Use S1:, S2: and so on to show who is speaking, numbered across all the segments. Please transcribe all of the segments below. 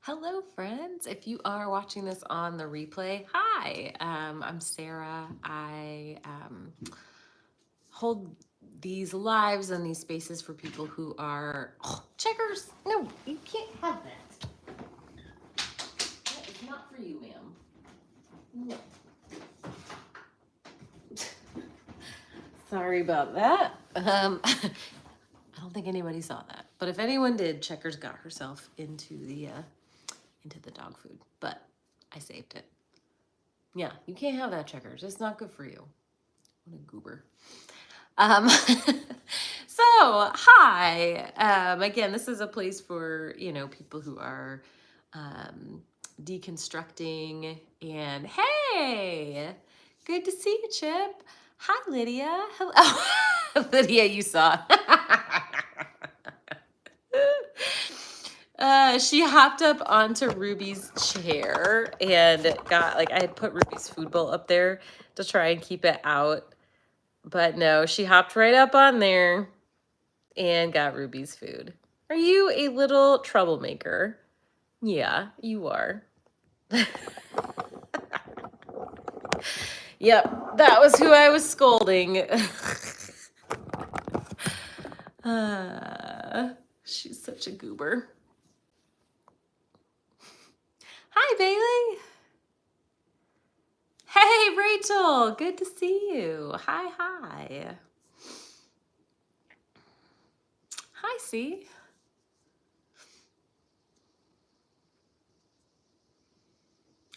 S1: Hello, friends. If you are watching this on the replay, hi, I'm Sarah. I hold these lives and these spaces for people who are checkers. No, you can't have that. That is not for you, ma'am. No. Sorry about that. I don't think anybody saw that, but if anyone did, Checkers got herself into the dog food, but I saved it. Yeah, you can't have that, Checkers. It's not good for you. What a goober. So, hi. Again, this is a place for, people who are deconstructing. And hey, good to see you, Chip. Hi, Lydia. Hello. Oh, Lydia, you saw. She hopped up onto Ruby's chair and got, I had put Ruby's food bowl up there to try and keep it out. But no, she hopped right up on there and got Ruby's food. Are you a little troublemaker? Yeah, you are. Yep, that was who I was scolding. She's such a goober. Hi, Bailey. Hey, Rachel. Good to see you. Hi. Hi, C.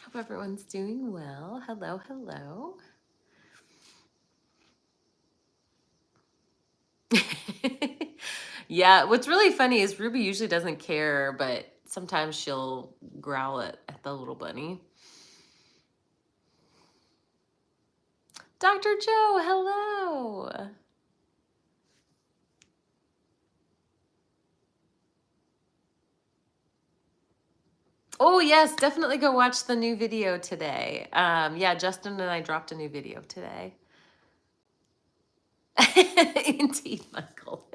S1: Hope everyone's doing well. Hello. Yeah, what's really funny is Ruby usually doesn't care, but sometimes she'll growl at the little bunny. Dr. Joe, hello. Oh, yes, definitely go watch the new video today. Yeah, Justin and I dropped a new video today. Indeed, Michael.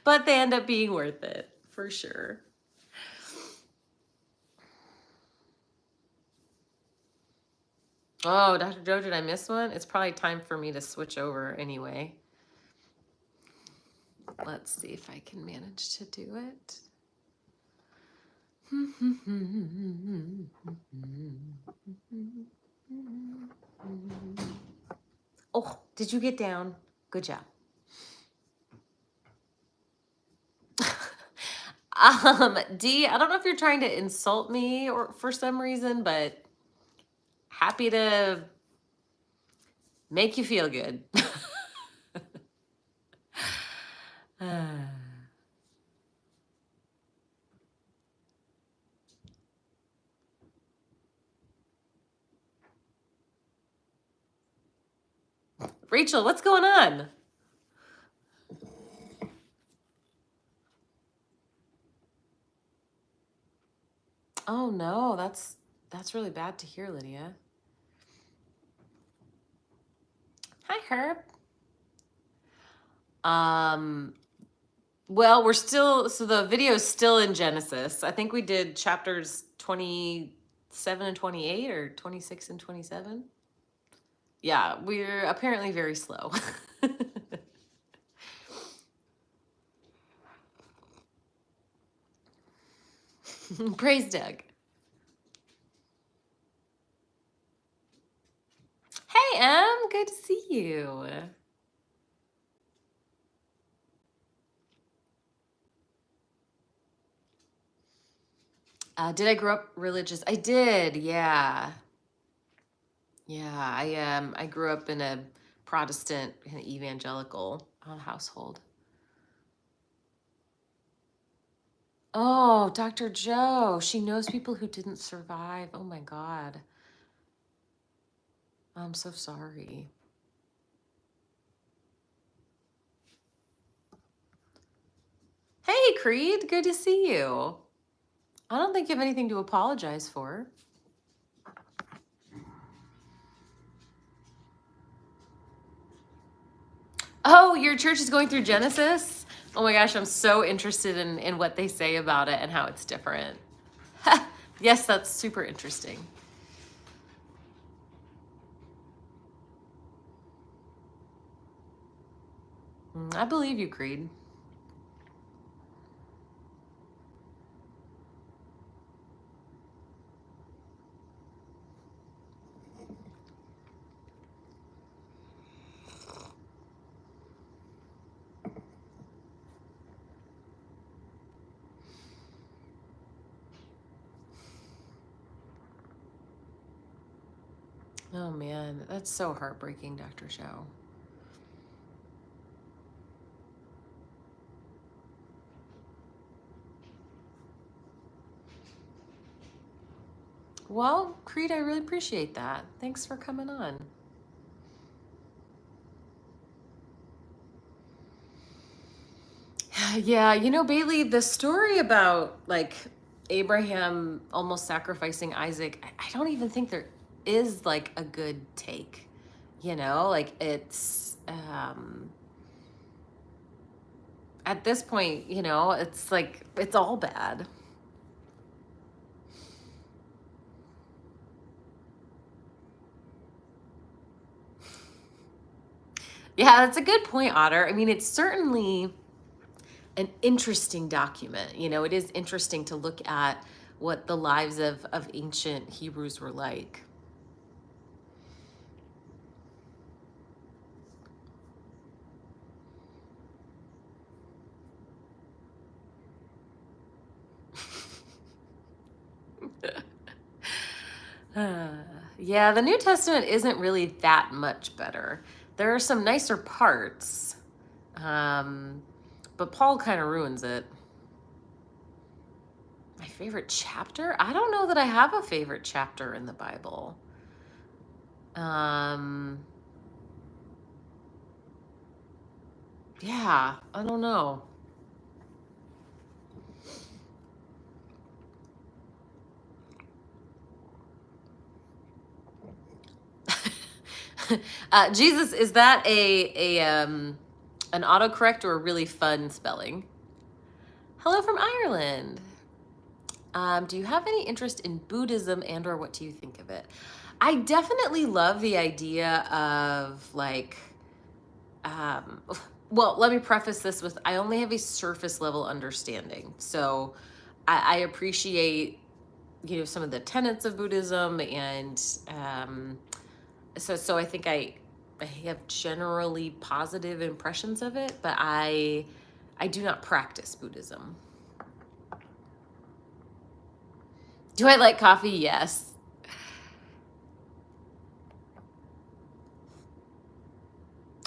S1: But they end up being worth it, for sure. Oh, Dr. Joe, did I miss one? It's probably time for me to switch over anyway. Let's see if I can manage to do it. Oh, did you get down? Good job. D, I don't know if you're trying to insult me or for some reason, but happy to make you feel good. Rachel, what's going on? Oh no, that's really bad to hear, Lydia. Hi, Herb. Well, so the video is still in Genesis. I think we did chapters 27 and 28 or 26 and 27. Yeah, we're apparently very slow. Praise Doug. Hey, Em, good to see you. Did I grow up religious? I did, yeah. Yeah, I grew up in a Protestant and evangelical household. Oh, Dr. Joe, she knows people who didn't survive. Oh my God. I'm so sorry. Hey, Creed, good to see you. I don't think you have anything to apologize for. Oh, your church is going through Genesis? Oh my gosh, I'm so interested in what they say about it and how it's different. Yes, that's super interesting. I believe you, Creed. Oh man, that's so heartbreaking, Dr. Show. Well, Creed, I really appreciate that. Thanks for coming on. Yeah, you know, Bailey, the story about like Abraham almost sacrificing Isaac, I don't even think there is like a good take. You know, like it's at this point, you know, it's like it's all bad. Yeah, that's a good point, Otter. I mean, it's certainly an interesting document. You know, it is interesting to look at what the lives of ancient Hebrews were like. Yeah, the New Testament isn't really that much better. There are some nicer parts, but Paul kind of ruins it. My favorite chapter? I don't know that I have a favorite chapter in the Bible. Yeah, I don't know. Jesus, is that an autocorrect or a really fun spelling? Hello from Ireland. Do you have any interest in Buddhism and or what do you think of it? I definitely love the idea of like, well, let me preface this with I only have a surface level understanding. So I appreciate, you know, some of the tenets of Buddhism and so I think I have generally positive impressions of it, but I do not practice Buddhism. Do I like coffee? Yes.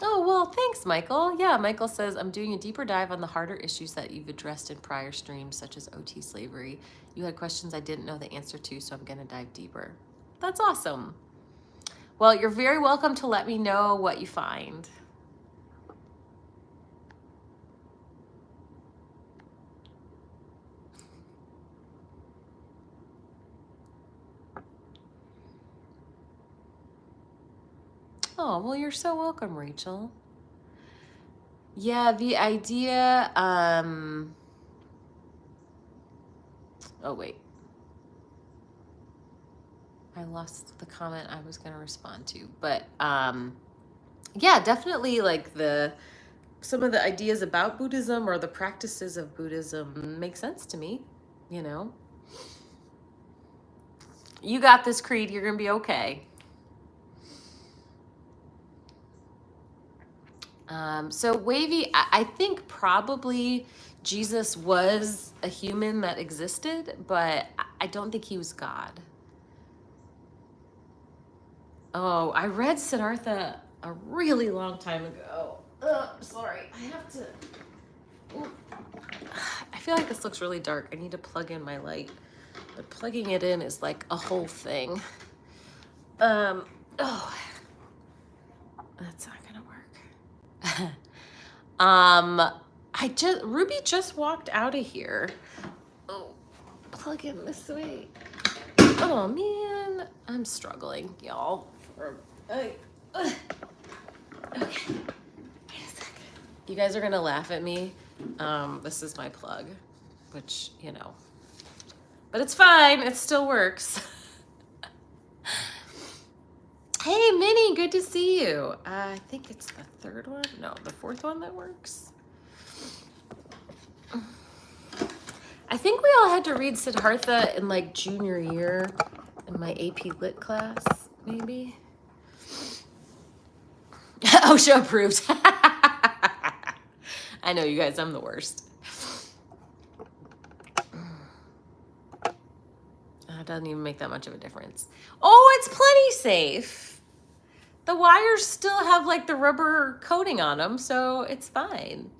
S1: Oh, well, thanks, Michael. Yeah, Michael says, I'm doing a deeper dive on the harder issues that you've addressed in prior streams, such as OT slavery. You had questions I didn't know the answer to, so I'm going to dive deeper. That's awesome. Well, you're very welcome to let me know what you find. Oh, well, you're so welcome, Rachel. Yeah, the idea, oh, wait. I lost the comment I was going to respond to, but yeah, definitely like some of the ideas about Buddhism or the practices of Buddhism make sense to me, you know. You got this, Creed. You're going to be okay. So Wavy, I think probably Jesus was a human that existed, but I don't think he was God. Oh, I read Siddhartha a really long time ago. Sorry, I have to. Ooh. I feel like this looks really dark. I need to plug in my light, but plugging it in is like a whole thing. Oh, that's not gonna work. Ruby just walked out of here. Oh, plug in this way. Oh man, I'm struggling, y'all. Okay. Wait a second. You guys are gonna laugh at me, This is my plug, which, you know, but it's fine. It still works. Hey, Minnie, good to see you. I think it's the third one. No, the fourth one that works. I think we all had to read Siddhartha in like junior year in my AP Lit class, maybe. OSHA approved. I know, you guys, I'm the worst. It doesn't even make that much of a difference. Oh, it's plenty safe. The wires still have like the rubber coating on them, so it's fine.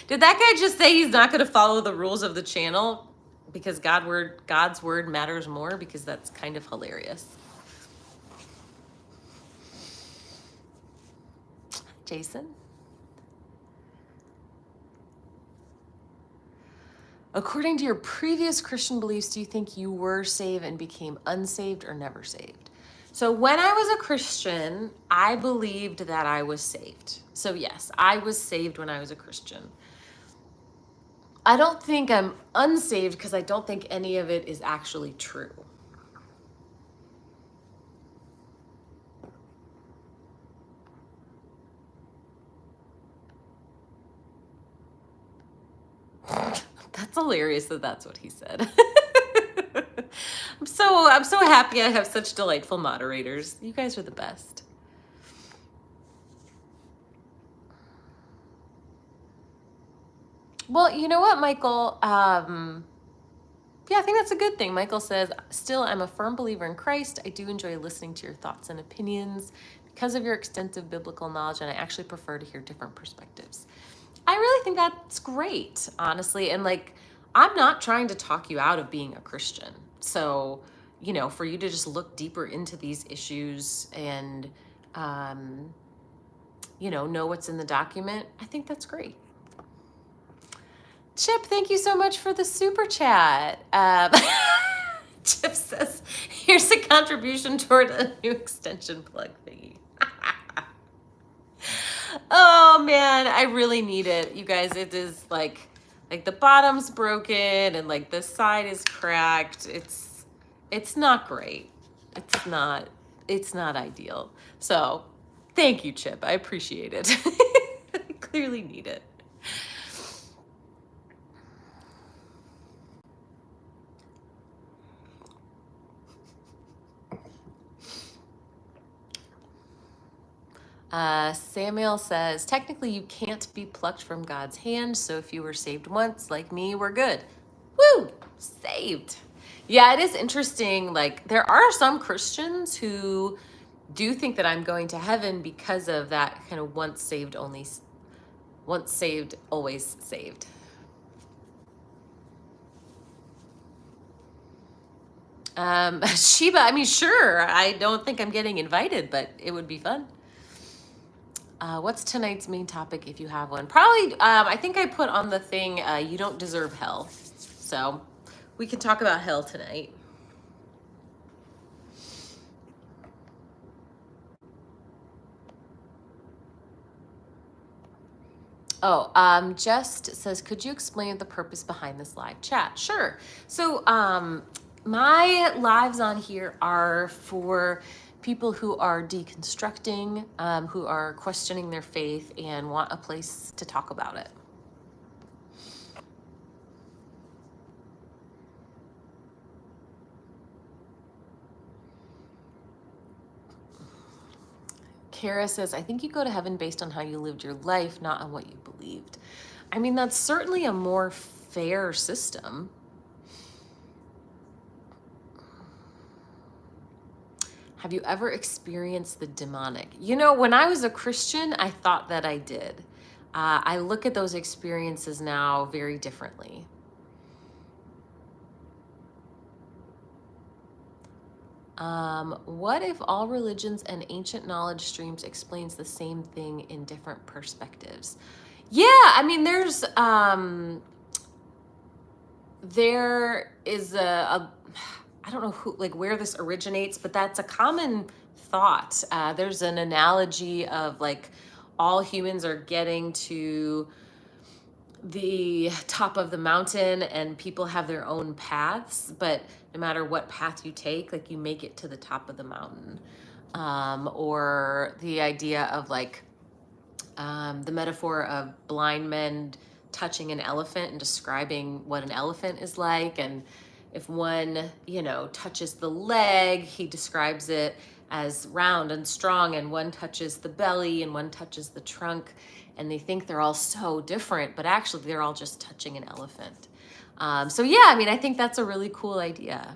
S1: Did that guy just say he's not going to follow the rules of the channel because God's word matters more? Because that's kind of hilarious. Jason? According to your previous Christian beliefs, do you think you were saved and became unsaved or never saved? So when I was a Christian, I believed that I was saved. So yes, I was saved when I was a Christian. I don't think I'm unsaved because I don't think any of it is actually true. That's hilarious that that's what he said. I'm so happy I have such delightful moderators. You guys are the best. Well, you know what, Michael? Yeah, I think that's a good thing. Michael says, still, I'm a firm believer in Christ. I do enjoy listening to your thoughts and opinions because of your extensive biblical knowledge, and I actually prefer to hear different perspectives. I really think that's great, honestly. And like, I'm not trying to talk you out of being a Christian. So, you know, for you to just look deeper into these issues and, you know what's in the document, I think that's great. Chip, thank you so much for the super chat. Chip says, here's a contribution toward a new extension plug thingy. Oh man, I really need it. You guys, it is like the bottom's broken and like the side is cracked. It's not great. It's not ideal. So thank you, Chip. I appreciate it. I clearly need it. Samuel says, technically you can't be plucked from God's hand, so if you were saved once, like me, we're good. Woo! Saved. Yeah, it is interesting. Like, there are some Christians who do think that I'm going to heaven because of that kind of once saved, always saved. Sheba, I mean, sure, I don't think I'm getting invited, but it would be fun. What's tonight's main topic if you have one? Probably, I think I put on the thing, you don't deserve hell. So we can talk about hell tonight. Oh, Just says, could you explain the purpose behind this live chat? Sure. So my lives on here are for people who are deconstructing, who are questioning their faith and want a place to talk about it. Kara says, I think you go to heaven based on how you lived your life, not on what you believed. I mean, that's certainly a more fair system. Have you ever experienced the demonic? You know, when I was a Christian, I thought that I did. I look at those experiences now very differently. What if all religions and ancient knowledge streams explains the same thing in different perspectives? Yeah, I mean, there is I don't know who, like where this originates, but that's a common thought. There's an analogy of like all humans are getting to the top of the mountain and people have their own paths, but no matter what path you take, like you make it to the top of the mountain. Or the idea of like the metaphor of blind men touching an elephant and describing what an elephant is like. And if one, touches the leg, he describes it as round and strong, and one touches the belly and one touches the trunk. And they think they're all so different, but actually they're all just touching an elephant. So yeah, I mean, I think that's a really cool idea.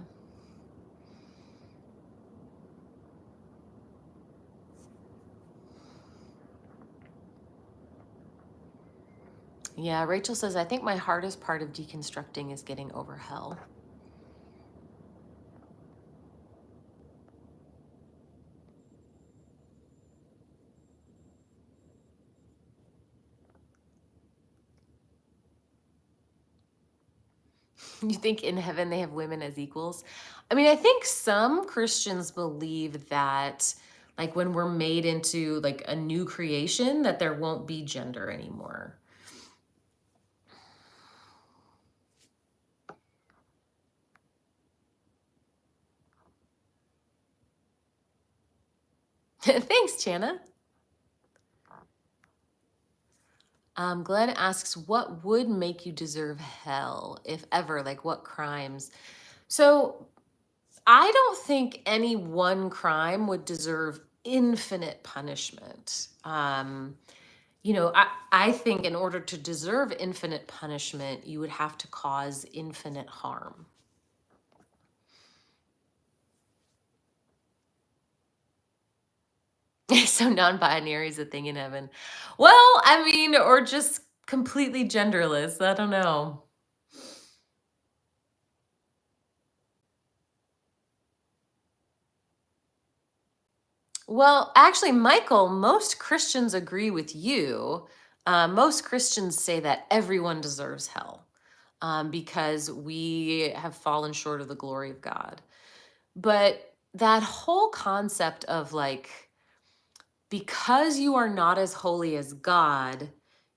S1: Yeah, Rachel says, I think my hardest part of deconstructing is getting over hell. You think in heaven they have women as equals? I mean, I think some Christians believe that, like, when we're made into like a new creation, that there won't be gender anymore. Thanks, Chana. Glenn asks, what would make you deserve hell, if ever? Like, what crimes? So I don't think any one crime would deserve infinite punishment. I think in order to deserve infinite punishment, you would have to cause infinite harm. So non-binary is a thing in heaven. Well, I mean, or just completely genderless. I don't know. Well, actually, Michael, most Christians agree with you. Most Christians say that everyone deserves hell because we have fallen short of the glory of God. But that whole concept of like, because you are not as holy as God,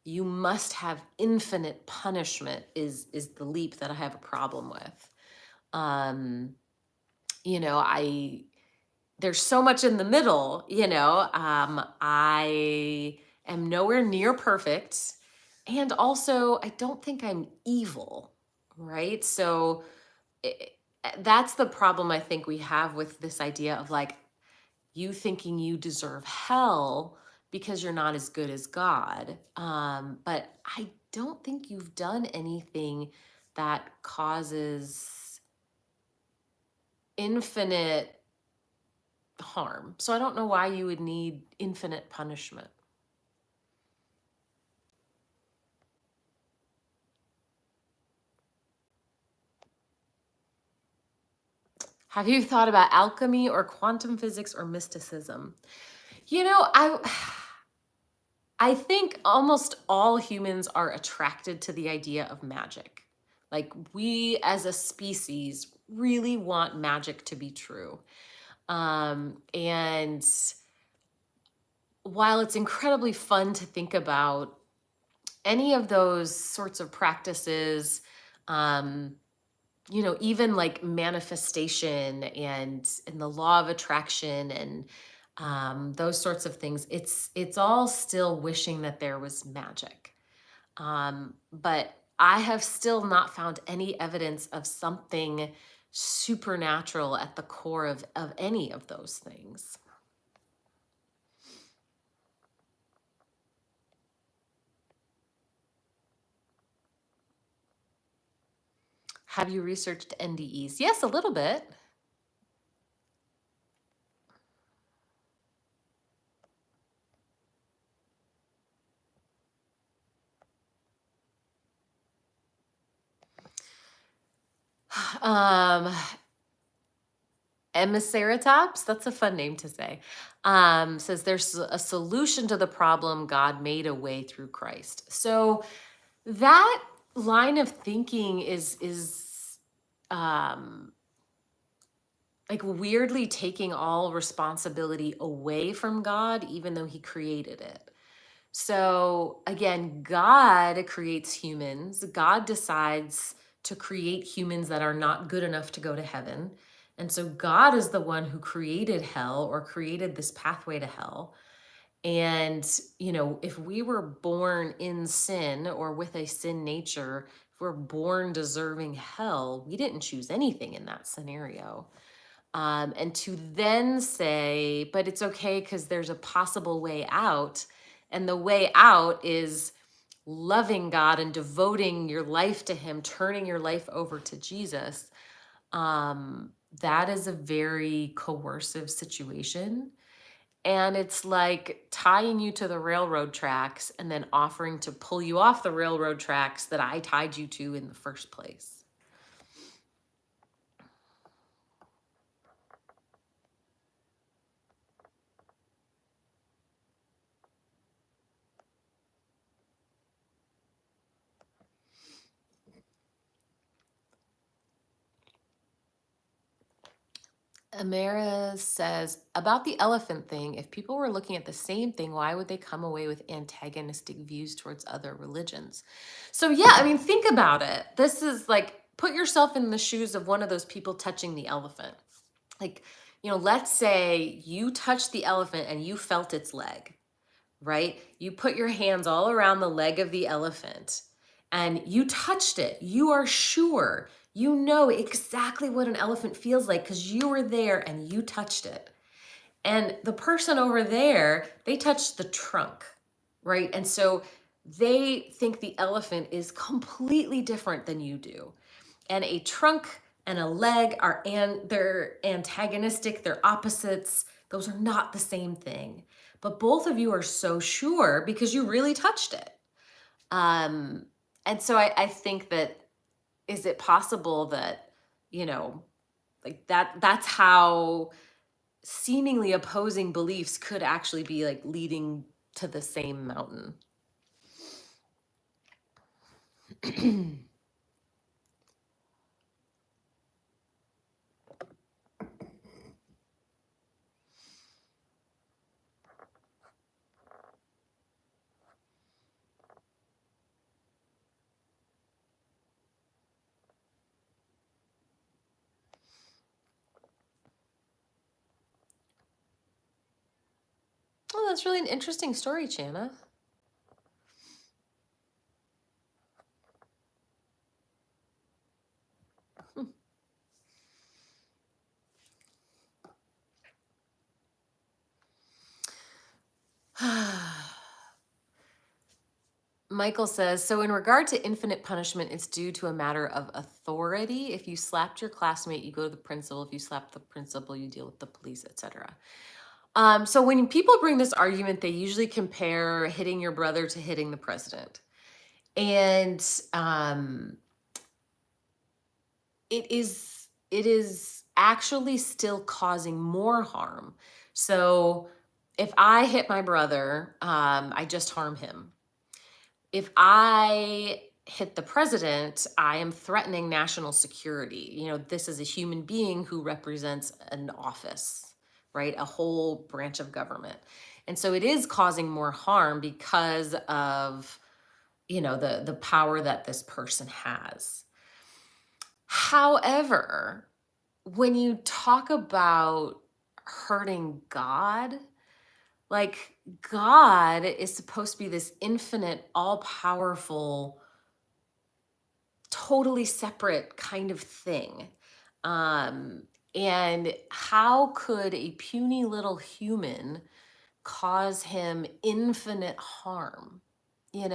S1: you must have infinite punishment is the leap that I have a problem with. Um, I there's so much in the middle, I am nowhere near perfect. And also, I don't think I'm evil, right? So that's the problem I think we have with this idea of like, you thinking you deserve hell because you're not as good as God. But I don't think you've done anything that causes infinite harm. So I don't know why you would need infinite punishment. Have you thought about alchemy or quantum physics or mysticism? I think almost all humans are attracted to the idea of magic. Like we as a species really want magic to be true. And while it's incredibly fun to think about any of those sorts of practices, um, even like manifestation and the law of attraction and those sorts of things, it's all still wishing that there was magic. But I have still not found any evidence of something supernatural at the core of any of those things. Have you researched NDEs? Yes, a little bit. Um, Emisseratops, that's a fun name to say, says there's a solution to the problem. God made a way through Christ. So that line of thinking is like weirdly taking all responsibility away from God, even though he created it. So again, God creates humans. God decides to create humans that are not good enough to go to heaven. And so God is the one who created hell or created this pathway to hell. And, if we were born in sin or with a sin nature, if we're born deserving hell, we didn't choose anything in that scenario. And to then say, but it's okay because there's a possible way out. And the way out is loving God and devoting your life to Him, turning your life over to Jesus. That is a very coercive situation. And it's like tying you to the railroad tracks and then offering to pull you off the railroad tracks that I tied you to in the first place. Amara says, about the elephant thing, if people were looking at the same thing, why would they come away with antagonistic views towards other religions? So, yeah, I mean, think about it. This is like, put yourself in the shoes of one of those people touching the elephant. Like, let's say you touched the elephant and you felt its leg, right? You put your hands all around the leg of the elephant and you touched it. You are sure you know exactly what an elephant feels like because you were there and you touched it. And the person over there, they touched the trunk, right? And so they think the elephant is completely different than you do. And a trunk and a leg they're antagonistic, they're opposites. Those are not the same thing. But both of you are so sure because you really touched it. And so I think that, is it possible that, like that's how seemingly opposing beliefs could actually be like leading to the same mountain? Oh, that's really an interesting story, Chana. Michael says, so in regard to infinite punishment, it's due to a matter of authority. If you slapped your classmate, you go to the principal. If you slap the principal, you deal with the police, etc. So when people bring this argument, they usually compare hitting your brother to hitting the president. And it is actually still causing more harm. So if I hit my brother, I just harm him. If I hit the president, I am threatening national security. This is a human being who represents an office, right? A whole branch of government. And so it is causing more harm because of, the power that this person has. However, when you talk about hurting God, like, God is supposed to be this infinite, all-powerful, totally separate kind of thing. And how could a puny little human cause him infinite harm? And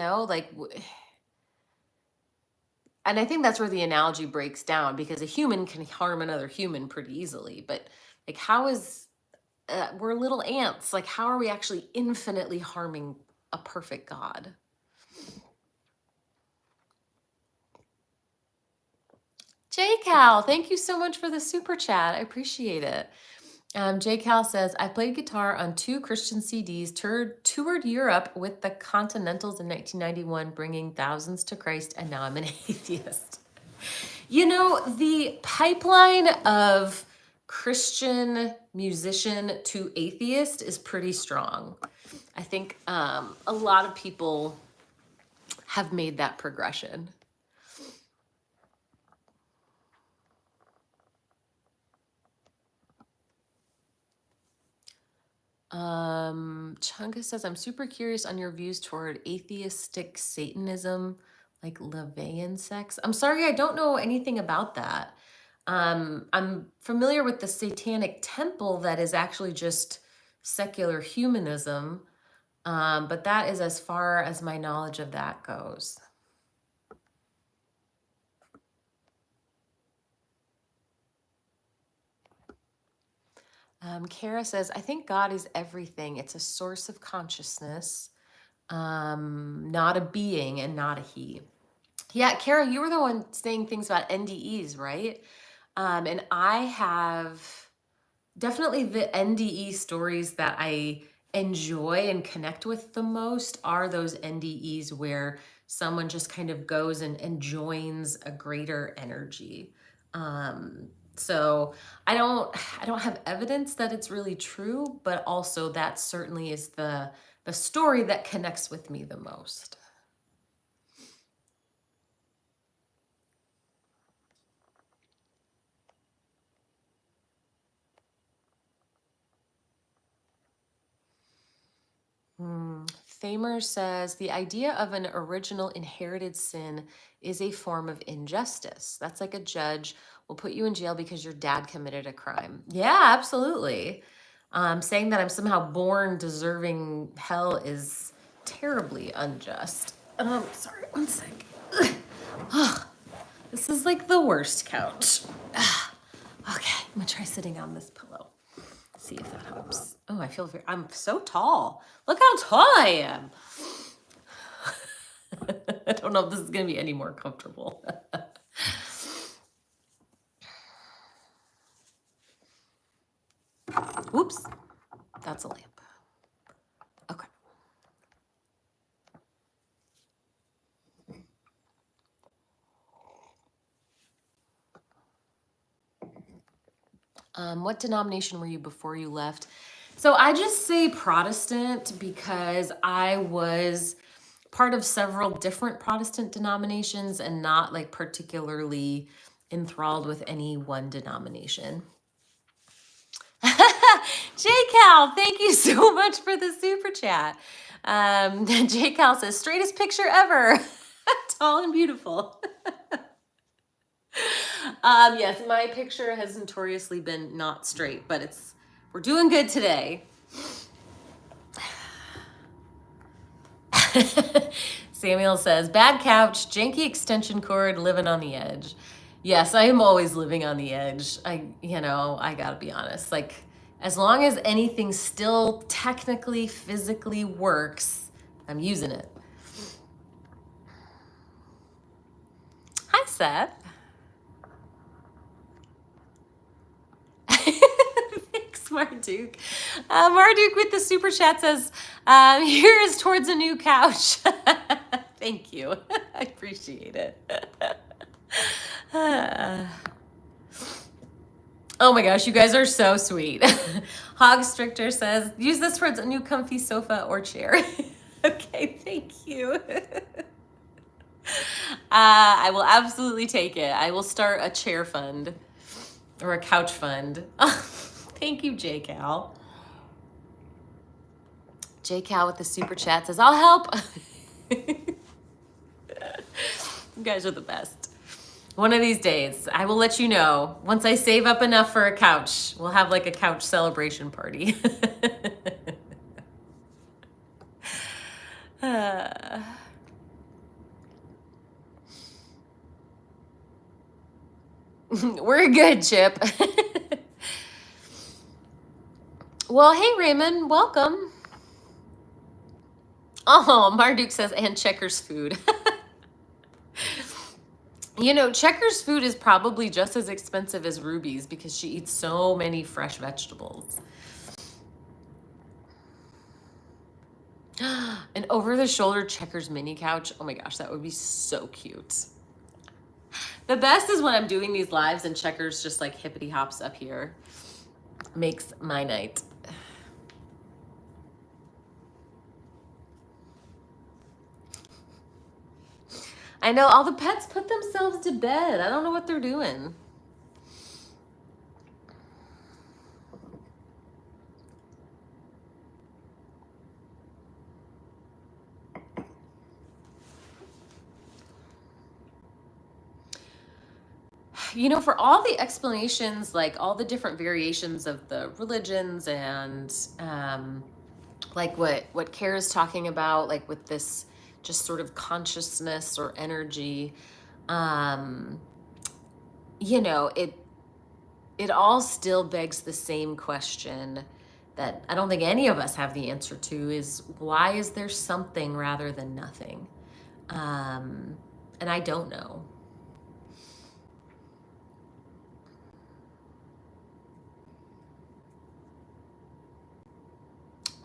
S1: I think that's where the analogy breaks down, because a human can harm another human pretty easily. But like, how is we're little ants. Like, how are we actually infinitely harming a perfect God? J Cal, thank you so much for the super chat. I appreciate it. J Cal says, I played guitar on 2 Christian CDs, toured Europe with the Continentals in 1991, bringing thousands to Christ, and now I'm an atheist. The pipeline of Christian musician to atheist is pretty strong. I think a lot of people have made that progression. Chunga says, I'm super curious on your views toward atheistic Satanism, like LaVeyan sects. I'm sorry, I don't know anything about that. I'm familiar with the Satanic Temple that is actually just secular humanism, but that is as far as my knowledge of that goes. Kara says, I think God is everything. It's a source of consciousness, not a being and not a he. Yeah, Kara, you were the one saying things about NDEs, right? And I have definitely the NDE stories that I enjoy and connect with the most are those NDEs where someone just kind of goes and joins a greater energy. So I don't have evidence that it's really true, but also that certainly is the story that connects with me the most. Thamer says, the idea of an original inherited sin is a form of injustice. That's like a judge will put you in jail because your dad committed a crime. Yeah, absolutely. Saying that I'm somehow born deserving hell is terribly unjust. Sorry, one sec. This is like the worst couch. Okay, I'm gonna try sitting on this pillow. See if that helps. Oh, I feel I'm so tall. Look how tall I am. I don't know if this is gonna be any more comfortable. Oops, that's a lamp. Okay. What denomination were you before you left? So I just say Protestant because I was part of several different Protestant denominations and not like particularly enthralled with any one denomination. J-Cal, thank you so much for the super chat. J-Cal says, straightest picture ever. Tall and beautiful. Yes, my picture has notoriously been not straight, but we're doing good today. Samuel says, bad couch, janky extension cord, living on the edge. Yes, I am always living on the edge. I gotta be honest. Like, as long as anything still technically, physically works, I'm using it. Hi, Seth. Thanks, Marduk. Marduk with the super chat says, here is towards a new couch. Thank you. I appreciate it. Oh my gosh, you guys are so sweet. Hog Stricter says, use this towards a new comfy sofa or chair. Okay, thank you. I will absolutely take it. I will start a chair fund or a couch fund. Thank you, J-Cal. J-Cal with the super chat says, I'll help. You guys are the best. One of these days, I will let you know. Once I save up enough for a couch, we'll have like a couch celebration party. We're good, Chip. Well, hey, Raymond, welcome. Oh, Marduk says, and Checkers food. You know, Checkers food is probably just as expensive as Ruby's because she eats so many fresh vegetables. An over-the-shoulder Checkers mini couch. Oh my gosh, that would be so cute. The best is when I'm doing these lives and Checkers just like hippity hops up here. Makes my night. I know all the pets put themselves to bed. I don't know what they're doing. You know, for all the explanations, like all the different variations of the religions and like what Kara's talking about, like with this just sort of consciousness or energy, you know, it all still begs the same question that I don't think any of us have the answer to, is why is there something rather than nothing? And I don't know.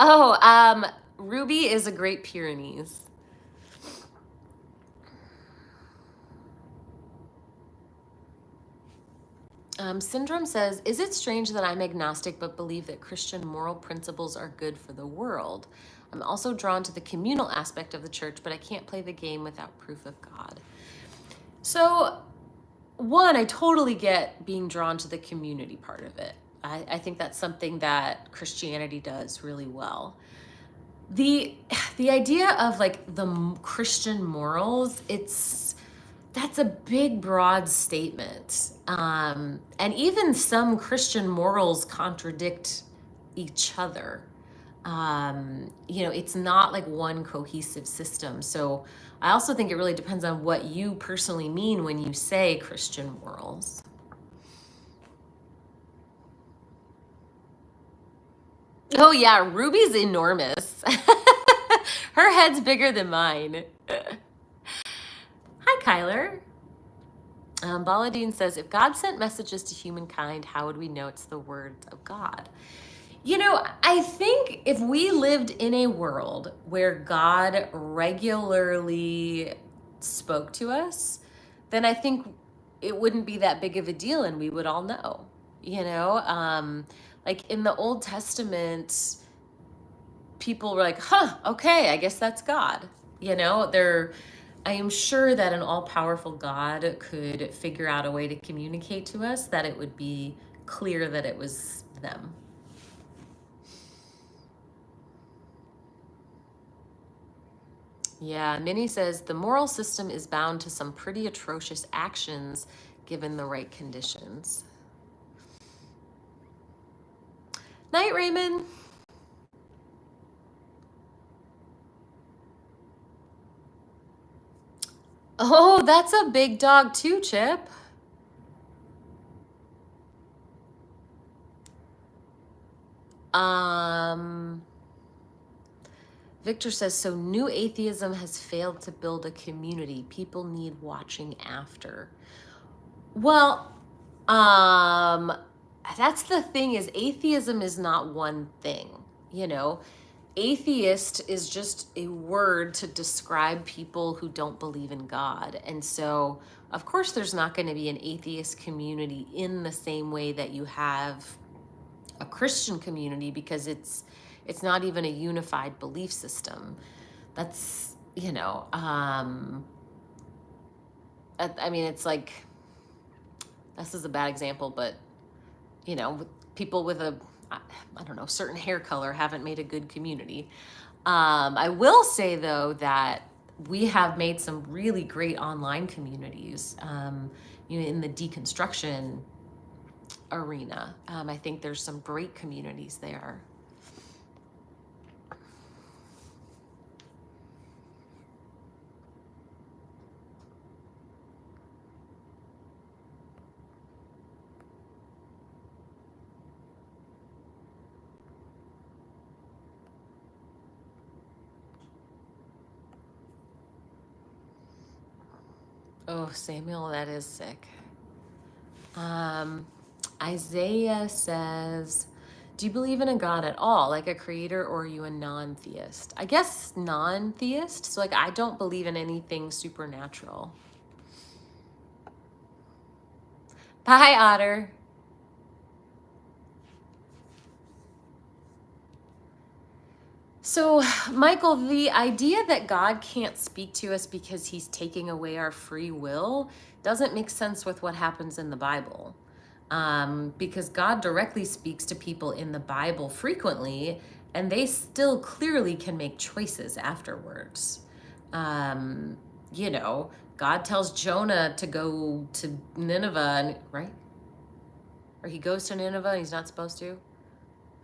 S1: Oh, Ruby is a Great Pyrenees. Syndrome says, is it strange that I'm agnostic but believe that Christian moral principles are good for the world? I'm also drawn to the communal aspect of the church, but I can't play the game without proof of God. So, one, I totally get being drawn to the community part of it. I think that's something that Christianity does really well. The idea of like the Christian morals, that's a big, broad statement. And even some Christian morals contradict each other. You know, it's not like one cohesive system. So I also think it really depends on what you personally mean when you say Christian morals. Oh yeah, Ruby's enormous. Her head's bigger than mine. Hi, Kyler. Baladine says, if God sent messages to humankind, how would we know it's the word of God? You know, I think if we lived in a world where God regularly spoke to us, then I think it wouldn't be that big of a deal and we would all know, you know? Like in the Old Testament, people were like, huh, okay, I guess that's God. You know, I am sure that an all-powerful God could figure out a way to communicate to us that it would be clear that it was them. Yeah, Minnie says the moral system is bound to some pretty atrocious actions given the right conditions. Night, Raymond. Oh, that's a big dog too, Chip. Victor says, so new atheism has failed to build a community. People need watching after. Well, that's the thing, is atheism is not one thing, you know. Atheist is just a word to describe people who don't believe in God. And so, of course, there's not going to be an atheist community in the same way that you have a Christian community, because it's not even a unified belief system. That's, you know, I mean, it's like, this is a bad example, but, you know, people with a, I don't know, certain hair color haven't made a good community. I will say, though, that we have made some really great online communities, you know, in the deconstruction arena. I think there's some great communities there. Oh, Samuel, that is sick. Isaiah says, do you believe in a God at all, like a creator, or are you a non-theist? I guess non-theist. So like, I don't believe in anything supernatural. Bye, Otter. So, Michael, the idea that God can't speak to us because he's taking away our free will doesn't make sense with what happens in the Bible. Because God directly speaks to people in the Bible frequently, and they still clearly can make choices afterwards. Um, you know, God tells Jonah to go to Nineveh, right? Or he goes to Nineveh and he's not supposed to.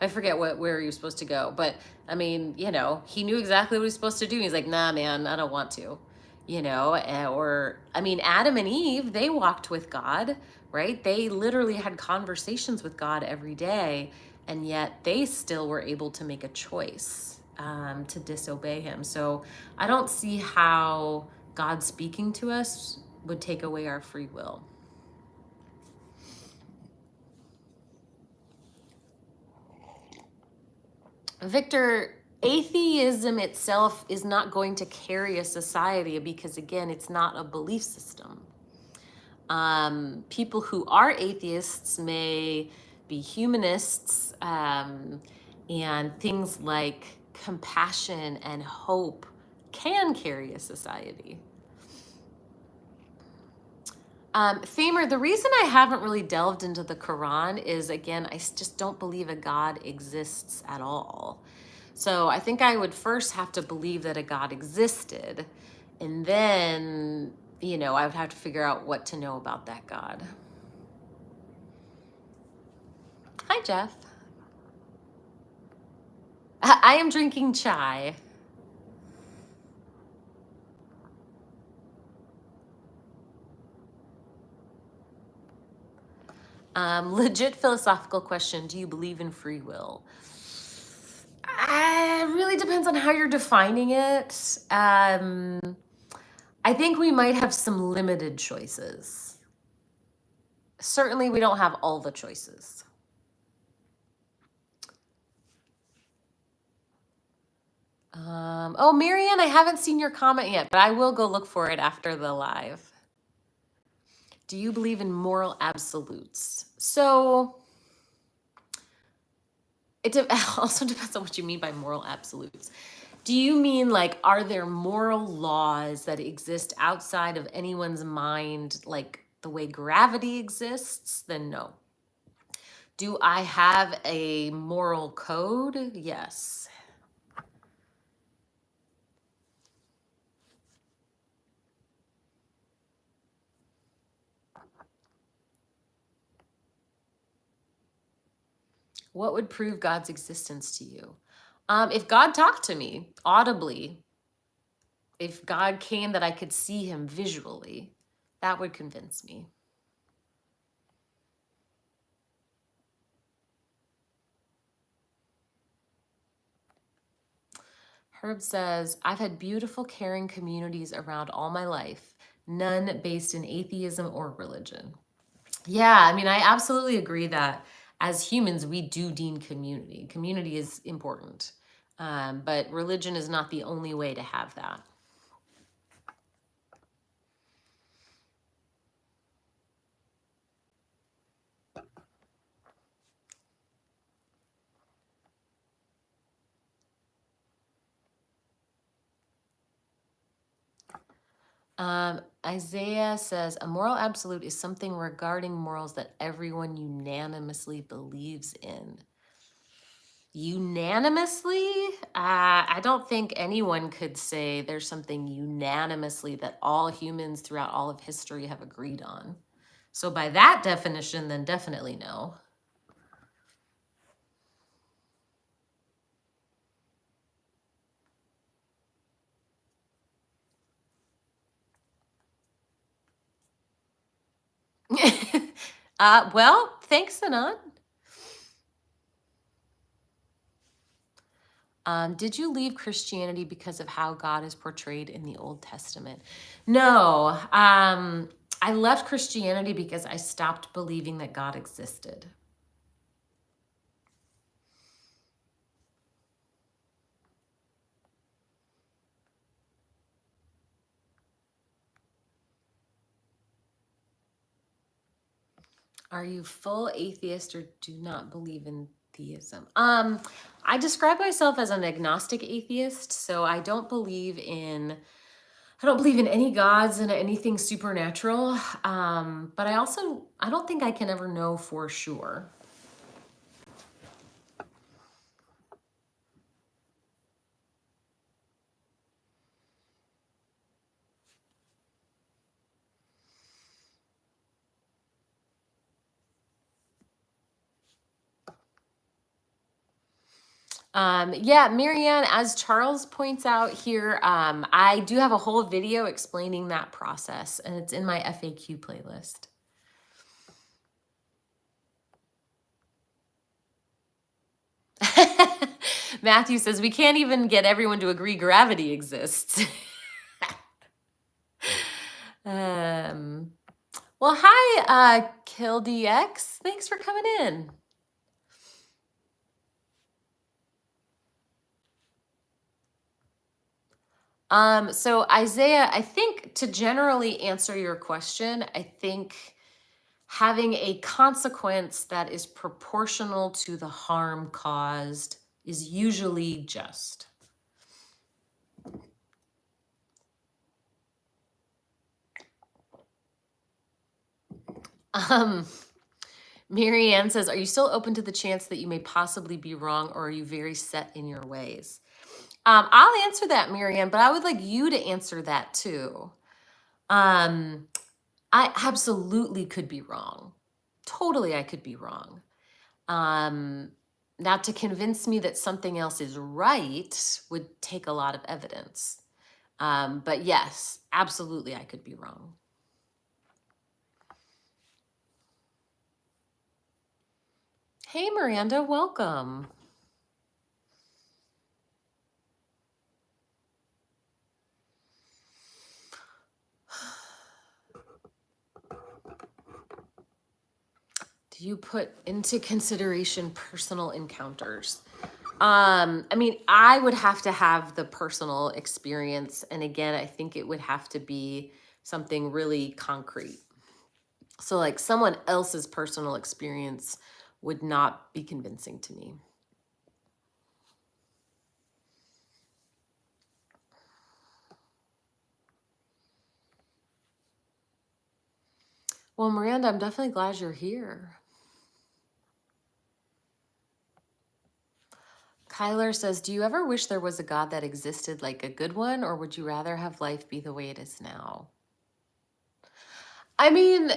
S1: I forget where he was supposed to go, but I mean, you know, he knew exactly what he was supposed to do. He's like, nah, man, I don't want to, you know, or I mean, Adam and Eve, they walked with God, right? They literally had conversations with God every day, and yet they still were able to make a choice to disobey him. So I don't see how God speaking to us would take away our free will. Victor, atheism itself is not going to carry a society because, again, it's not a belief system. People who are atheists may be humanists, and things like compassion and hope can carry a society. Famer, the reason I haven't really delved into the Quran is, again, I just don't believe a God exists at all. So I think I would first have to believe that a God existed, and then, you know, I would have to figure out what to know about that God. Hi, Jeff. I am drinking chai. Legit philosophical question. Do you believe in free will? It really depends on how you're defining it. I think we might have some limited choices. Certainly, we don't have all the choices. Oh, Marianne, I haven't seen your comment yet, but I will go look for it after the live. Do you believe in moral absolutes? So it also depends on what you mean by moral absolutes. Do you mean, like, are there moral laws that exist outside of anyone's mind, like the way gravity exists? Then no. Do I have a moral code? Yes. What would prove God's existence to you? If God talked to me audibly, if God came that I could see him visually, that would convince me. Herb says, I've had beautiful, caring communities around all my life, none based in atheism or religion. Yeah, I mean, I absolutely agree that as humans, we do need community. Community is important, but religion is not the only way to have that. Isaiah says, a moral absolute is something regarding morals that everyone unanimously believes in. Unanimously? I don't think anyone could say there's something unanimously that all humans throughout all of history have agreed on. So by that definition, then definitely no. Well, thanks, Anand. Did you leave Christianity because of how God is portrayed in the Old Testament? No. I left Christianity because I stopped believing that God existed. Are you full atheist or do not believe in theism? I describe myself as an agnostic atheist, so I don't believe in any gods and anything supernatural. But I don't think I can ever know for sure. Yeah, Marianne, as Charles points out here, I do have a whole video explaining that process, and it's in my FAQ playlist. Matthew says, we can't even get everyone to agree gravity exists. Well, hi, KillDX. Thanks for coming in. So Isaiah, I think to generally answer your question, I think having a consequence that is proportional to the harm caused is usually just. Mary Ann says, are you still open to the chance that you may possibly be wrong, or are you very set in your ways? I'll answer that, Mary Ann, but I would like you to answer that too. I absolutely could be wrong. Totally, I could be wrong. Now, to convince me that something else is right would take a lot of evidence. But yes, absolutely, I could be wrong. Hey, Miranda, welcome. Do you put into consideration personal encounters? I mean, I would have to have the personal experience. And again, I think it would have to be something really concrete. So, like, someone else's personal experience would not be convincing to me. Well, Miranda, I'm definitely glad you're here. Kyler says, do you ever wish there was a God that existed, like a good one, or would you rather have life be the way it is now? I mean,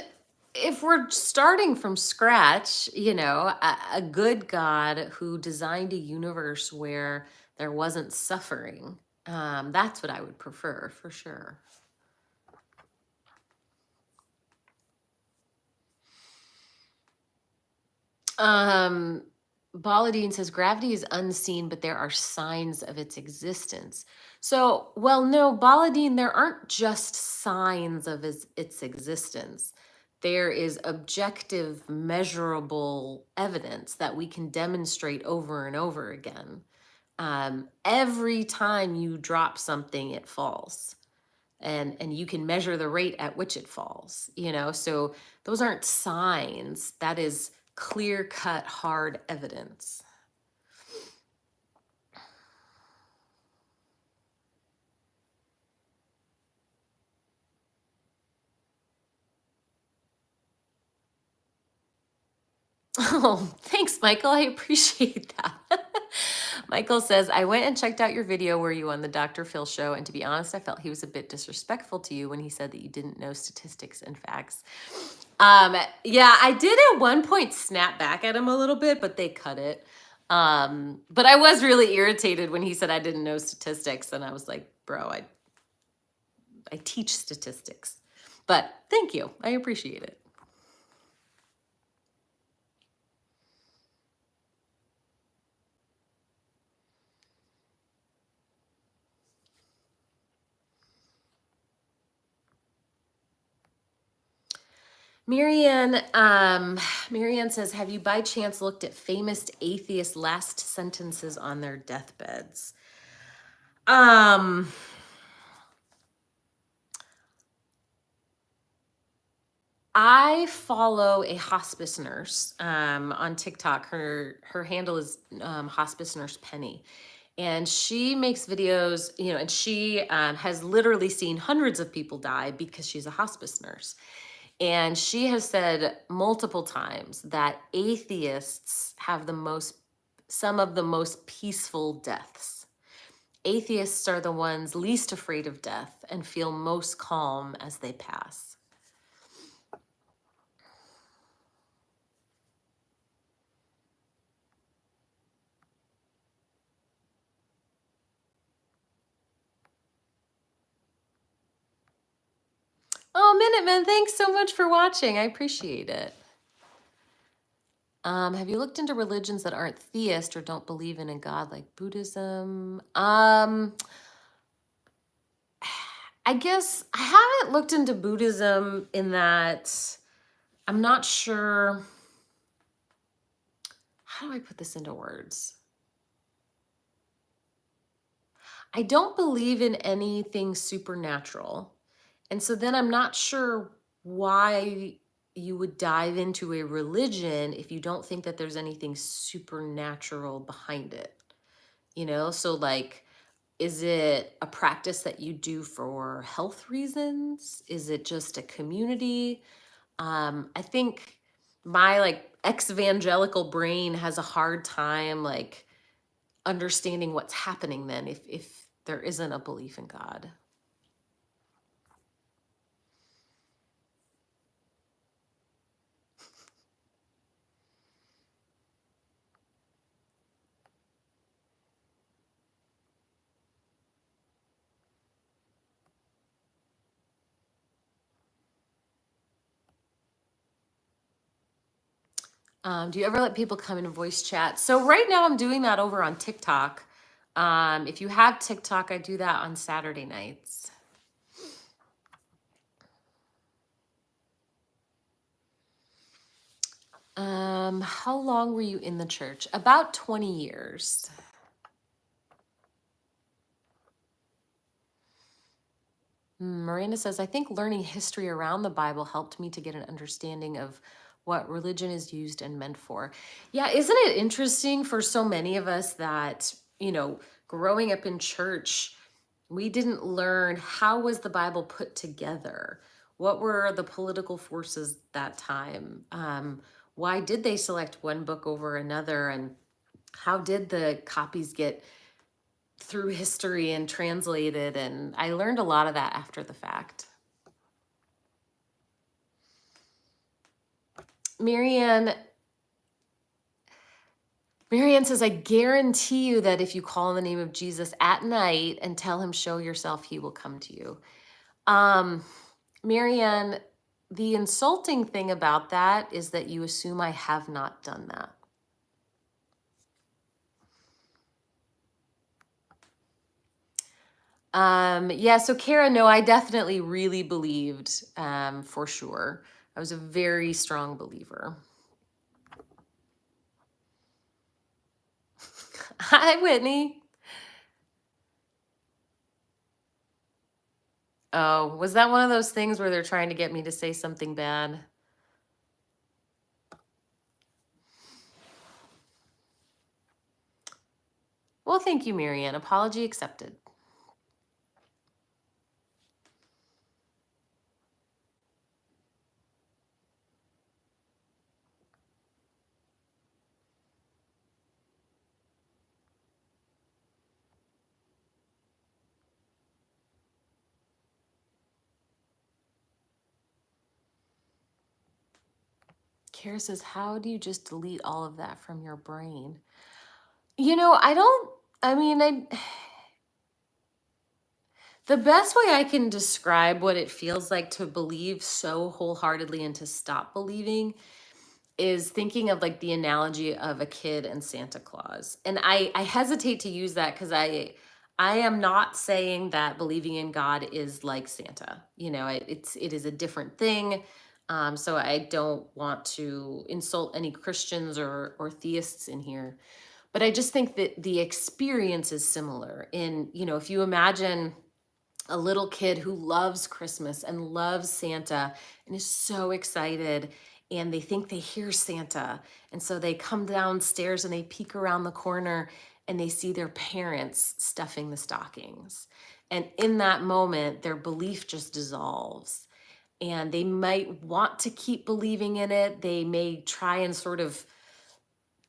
S1: if we're starting from scratch, you know, a good God who designed a universe where there wasn't suffering, that's what I would prefer for sure. Baladine says gravity is unseen, but there are signs of its existence. So, well, no, Baladine, there aren't just signs of its existence. There is objective, measurable evidence that we can demonstrate over and over again. Every time you drop something, it falls. And you can measure the rate at which it falls, you know? So those aren't signs. That is clear-cut, hard evidence. Oh, thanks, Michael. I appreciate that. Michael says, I went and checked out your video where you on the Dr. Phil show, and to be honest, I felt he was a bit disrespectful to you when he said that you didn't know statistics and facts. Yeah, I did at one point snap back at him a little bit, but they cut it. But I was really irritated when he said I didn't know statistics, and I was like, bro, I teach statistics. But thank you. I appreciate it. Marianne says, have you by chance looked at famous atheist last sentences on their deathbeds? I, I follow a hospice nurse on TikTok. Her handle is hospice nurse Penny, and she makes videos. And she has literally seen hundreds of people die because she's a hospice nurse. And she has said multiple times that atheists have some of the most peaceful deaths. Atheists are the ones least afraid of death and feel most calm as they pass. Oh, Minuteman, thanks so much for watching. I appreciate it. Have you looked into religions that aren't theist or don't believe in a God, like Buddhism? I guess I haven't looked into Buddhism in that I'm not sure. How do I put this into words? I don't believe in anything supernatural. And so then I'm not sure why you would dive into a religion if you don't think that there's anything supernatural behind it. So like, is it a practice that you do for health reasons? Is it just a community? I think my like ex-evangelical brain has a hard time like understanding what's happening then if there isn't a belief in God. Do you ever let people come in and voice chat? So right now I'm doing that over on TikTok. If you have TikTok, I do that on Saturday nights. How long were you in the church? About 20 years. Miranda says, I think learning history around the Bible helped me to get an understanding of what religion is used and meant for. Yeah, isn't it interesting for so many of us that, growing up in church, we didn't learn how was the Bible put together? What were the political forces that time? Why did they select one book over another? And how did the copies get through history and translated? And I learned a lot of that after the fact. Marianne says, I guarantee you that if you call in the name of Jesus at night and tell him, show yourself, he will come to you. Marianne, the insulting thing about that is that you assume I have not done that. Yeah, so Kara, no, I definitely really believed, for sure. I was a very strong believer. Hi, Whitney. Oh, was that one of those things where they're trying to get me to say something bad? Well, thank you, Marianne. Apology accepted. Kara says, how do you just delete all of that from your brain? The best way I can describe what it feels like to believe so wholeheartedly and to stop believing is thinking of like the analogy of a kid and Santa Claus. And I hesitate to use that because I am not saying that believing in God is like Santa. It is a different thing. So I don't want to insult any Christians or theists in here. But I just think that the experience is similar. If you imagine a little kid who loves Christmas and loves Santa and is so excited, and they think they hear Santa. And so they come downstairs and they peek around the corner and they see their parents stuffing the stockings. And in that moment, their belief just dissolves. And they might want to keep believing in it. They may try and sort of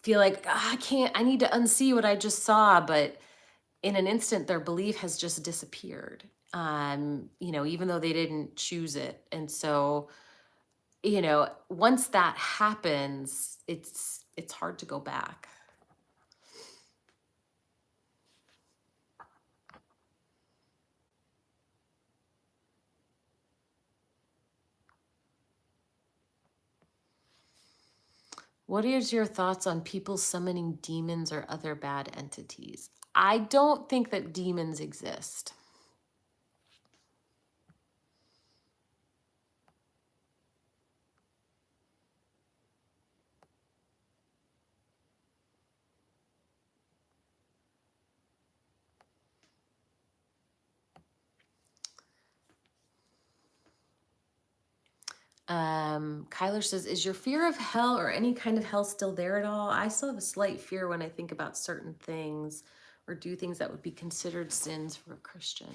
S1: feel like, "Ah, I need to unsee what I just saw." But in an instant, their belief has just disappeared, even though they didn't choose it. And so, once that happens, it's hard to go back. What is your thoughts on people summoning demons or other bad entities? I don't think that demons exist. Kyler says, is your fear of hell or any kind of hell still there at all? I still have a slight fear when I think about certain things or do things that would be considered sins for a Christian.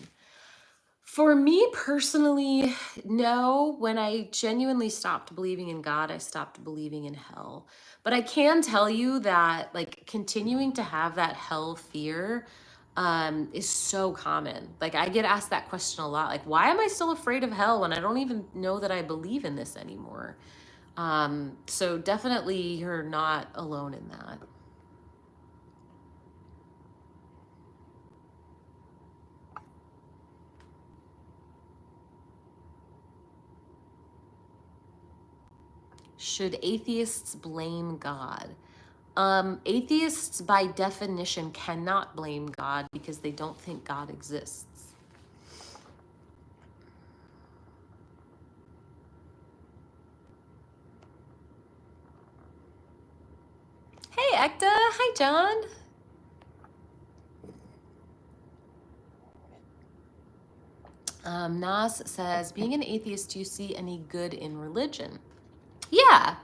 S1: For me personally, no. When I genuinely stopped believing in God, I stopped believing in hell. But I can tell you that, like, continuing to have that hell fear is so common. Like, I get asked that question a lot. Like, why am I still afraid of hell when I don't even know that I believe in this anymore? So definitely you're not alone in that. Should atheists blame God? Atheists, by definition, cannot blame God because they don't think God exists. Hey, Ekta. Hi, John. Nas says, being an atheist, do you see any good in religion? Yeah,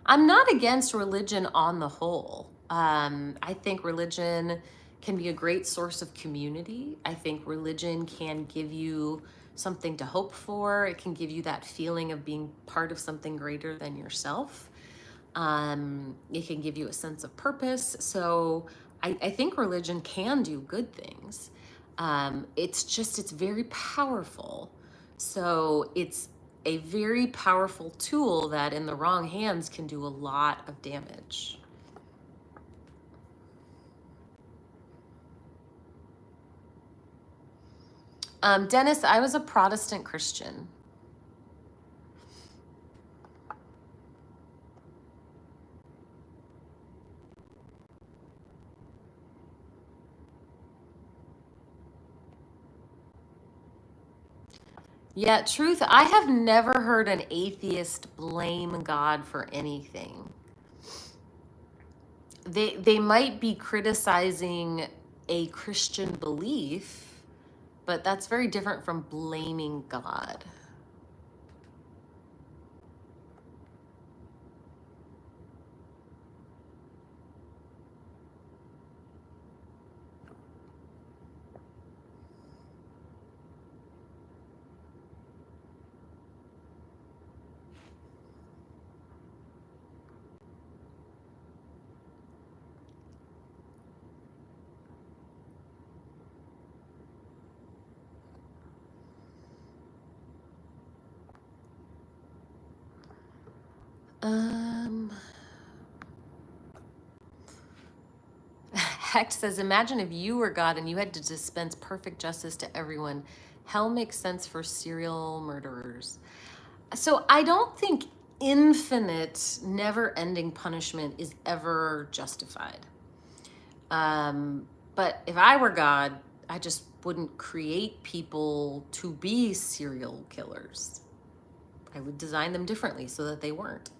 S1: I'm not against religion on the whole. I think religion can be a great source of community. I think religion can give you something to hope for. It can give you that feeling of being part of something greater than yourself. It can give you a sense of purpose. So I think religion can do good things. It's very powerful. So it's a very powerful tool that in the wrong hands can do a lot of damage. Dennis, I was a Protestant Christian. Yeah, truth, I have never heard an atheist blame God for anything. They might be criticizing a Christian belief, but that's very different from blaming God. Hecht says, imagine if you were God and you had to dispense perfect justice to everyone. Hell makes sense for serial murderers. So I don't think infinite, never-ending punishment is ever justified. But if I were God, I just wouldn't create people to be serial killers. I would design them differently so that they weren't.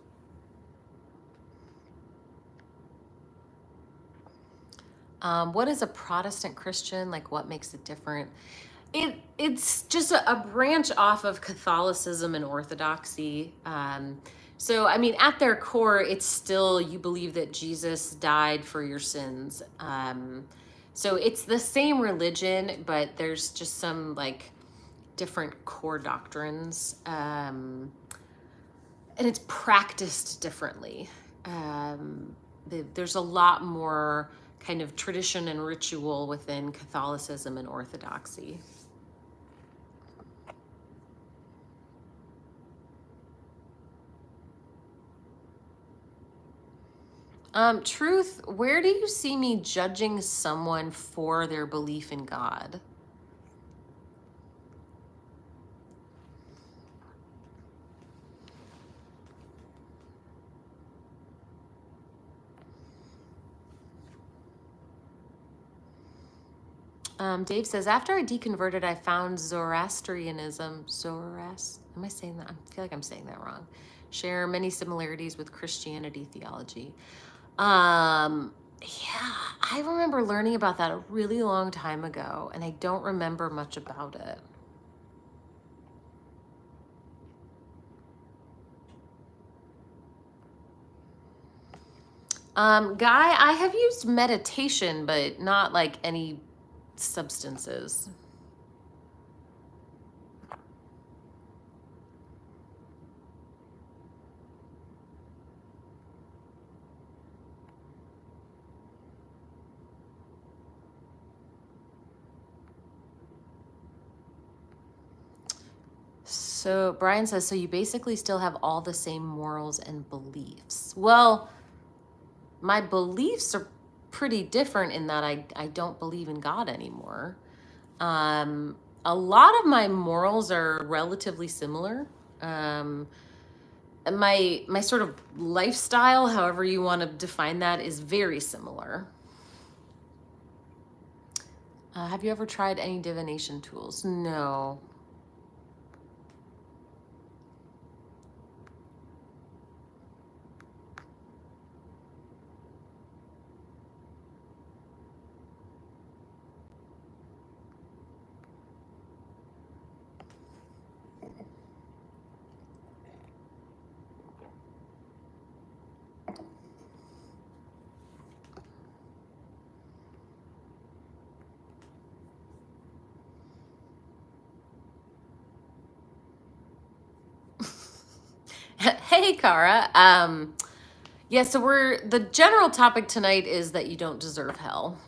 S1: What is a Protestant Christian? Like, what makes it different? It's just a branch off of Catholicism and Orthodoxy. So, I mean, at their core, it's still you believe that Jesus died for your sins. So it's the same religion, but there's just some like different core doctrines, and it's practiced differently. There's a lot more kind of tradition and ritual within Catholicism and Orthodoxy. Truth, where do you see me judging someone for their belief in God? Dave says, after I deconverted, I found Zoroastrianism. Am I saying that? I feel like I'm saying that wrong. Share many similarities with Christianity theology. Yeah, I remember learning about that a really long time ago, and I don't remember much about it. Guy, I have used meditation, but not like any substances. So Brian says, so you basically still have all the same morals and beliefs. Well, my beliefs are pretty different in that I don't believe in God anymore. A lot of my morals are relatively similar. And my sort of lifestyle, however you want to define that, is very similar. Have you ever tried any divination tools? No. Hey, Kara. Yeah, so the general topic tonight is that you don't deserve hell.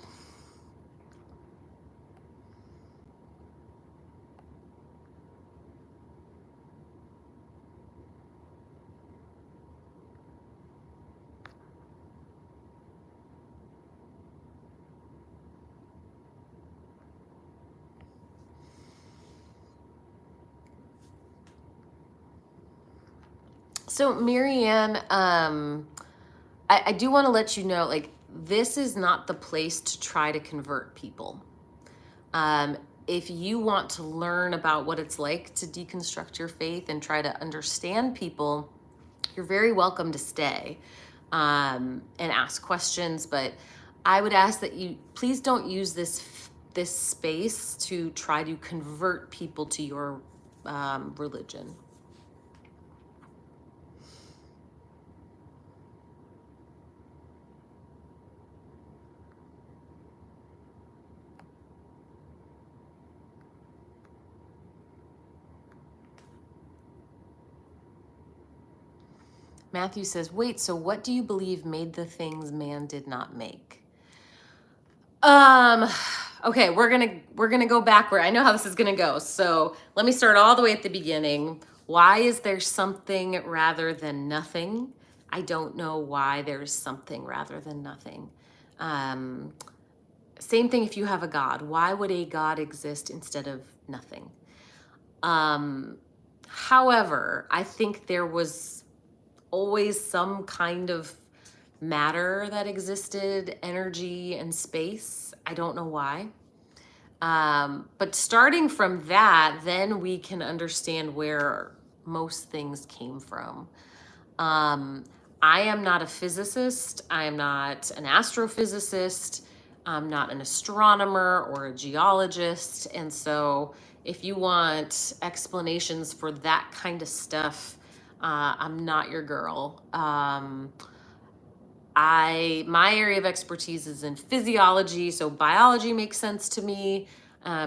S1: So, Marianne, I do want to let you know, like, this is not the place to try to convert people. If you want to learn about what it's like to deconstruct your faith and try to understand people, you're very welcome to stay and ask questions. But I would ask that you please don't use this space to try to convert people to your religion. Matthew says, wait, so what do you believe made the things man did not make? Okay, we're gonna go backward. I know how this is gonna go. So let me start all the way at the beginning. Why is there something rather than nothing? I don't know why there's something rather than nothing. Same thing if you have a God. Why would a God exist instead of nothing? However, I think there was always some kind of matter that existed, energy and space. I don't know why. But starting from that, then we can understand where most things came from. I am not a physicist. I am not an astrophysicist. I'm not an astronomer or a geologist. And so if you want explanations for that kind of stuff, I'm not your girl. My area of expertise is in physiology, so biology makes sense to me.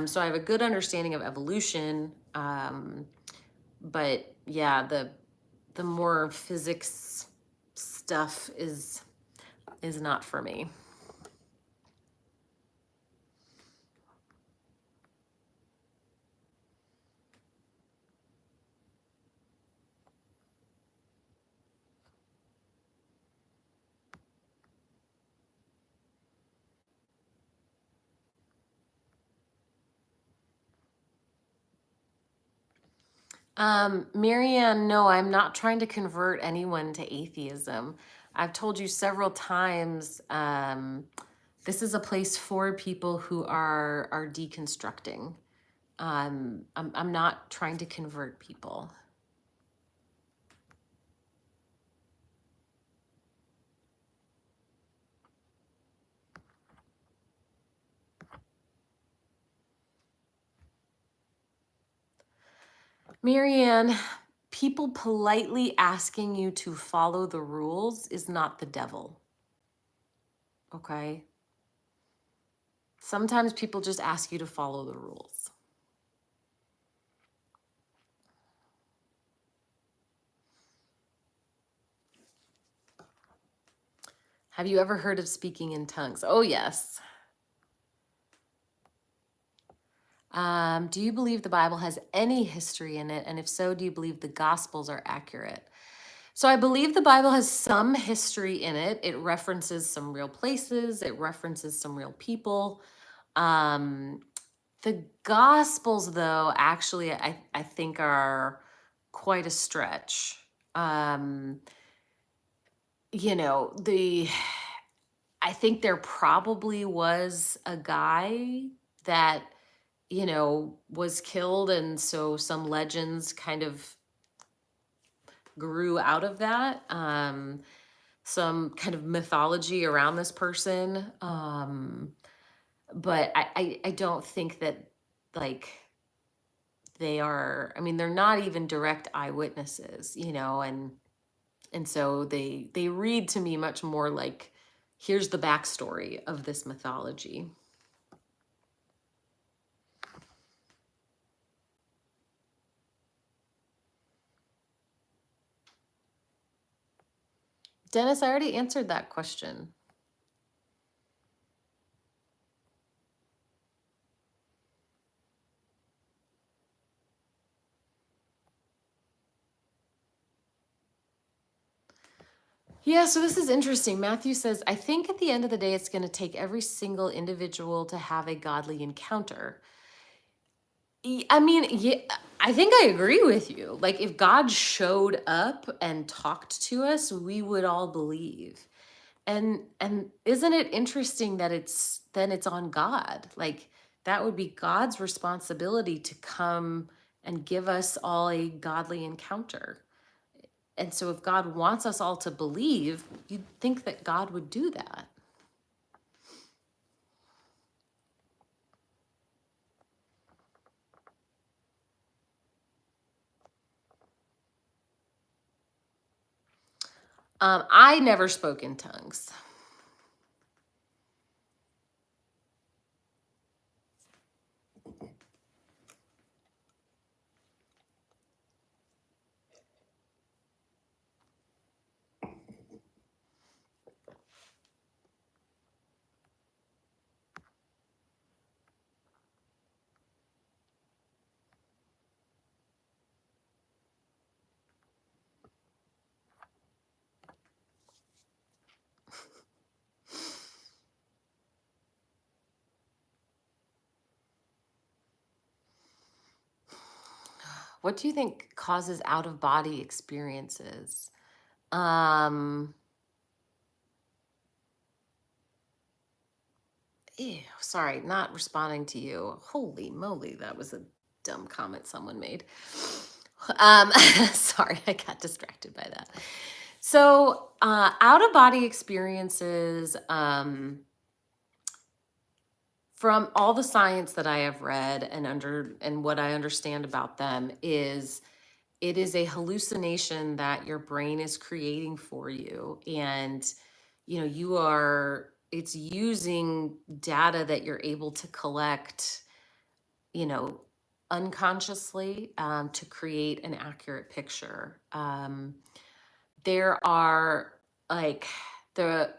S1: So I have a good understanding of evolution. But yeah, the more physics stuff is not for me. Marianne, no, I'm not trying to convert anyone to atheism. I've told you several times, this is a place for people who are deconstructing. I'm not trying to convert people. Marianne, people politely asking you to follow the rules is not the devil. Okay? Sometimes people just ask you to follow the rules. Have you ever heard of speaking in tongues? Oh, yes. Do you believe the Bible has any history in it? And if so, do you believe the Gospels are accurate? So I believe the Bible has some history in it. It references some real places, it references some real people. The Gospels, though, actually, I think are quite a stretch. You know, I think there probably was a guy that, you know, was killed, and so some legends kind of grew out of that. Some kind of mythology around this person. But I don't think that, like, they are, I mean, they're not even direct eyewitnesses, you know, and so they read to me much more like, here's the backstory of this mythology. Dennis, I already answered that question. Yeah, so this is interesting. Matthew says, I think at the end of the day, it's going to take every single individual to have a godly encounter. I mean, yeah, I think I agree with you. Like, if God showed up and talked to us, we would all believe. And isn't it interesting that it's on God? Like, that would be God's responsibility to come and give us all a godly encounter. And so if God wants us all to believe, you'd think that God would do that. I never spoke in tongues. What do you think causes out of body experiences? Ew, sorry, not responding to you. Holy moly, that was a dumb comment someone made. Sorry, I got distracted by that. So, out of body experiences, From all the science that I have read and what I understand about them is it is a hallucination that your brain is creating for you. And, it's using data that you're able to collect, you know, unconsciously, to create an accurate picture. There are like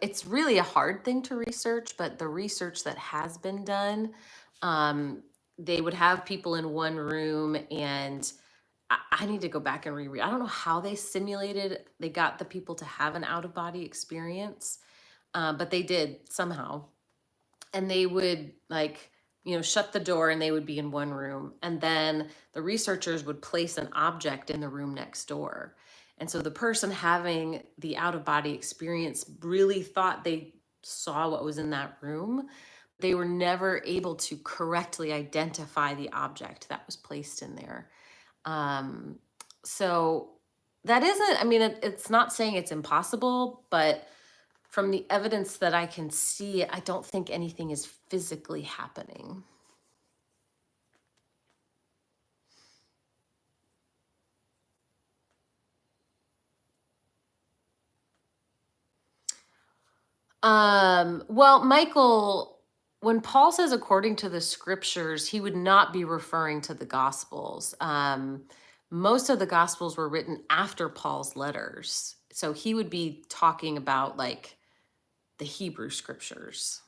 S1: it's really a hard thing to research, but the research that has been done, um, they would have people in one room and I need to go back and reread. I don't know how they got the people to have an out of body experience, but they did somehow. And they would shut the door and they would be in one room. And then the researchers would place an object in the room next door. And so the person having the out of body experience really thought they saw what was in that room. They were never able to correctly identify the object that was placed in there. So that isn't, it's not saying it's impossible, but from the evidence that I can see, I don't think anything is physically happening. Well, Michael, when Paul says according to the scriptures, he would not be referring to the gospels. Most of the gospels were written after Paul's letters. So he would be talking about like the Hebrew scriptures.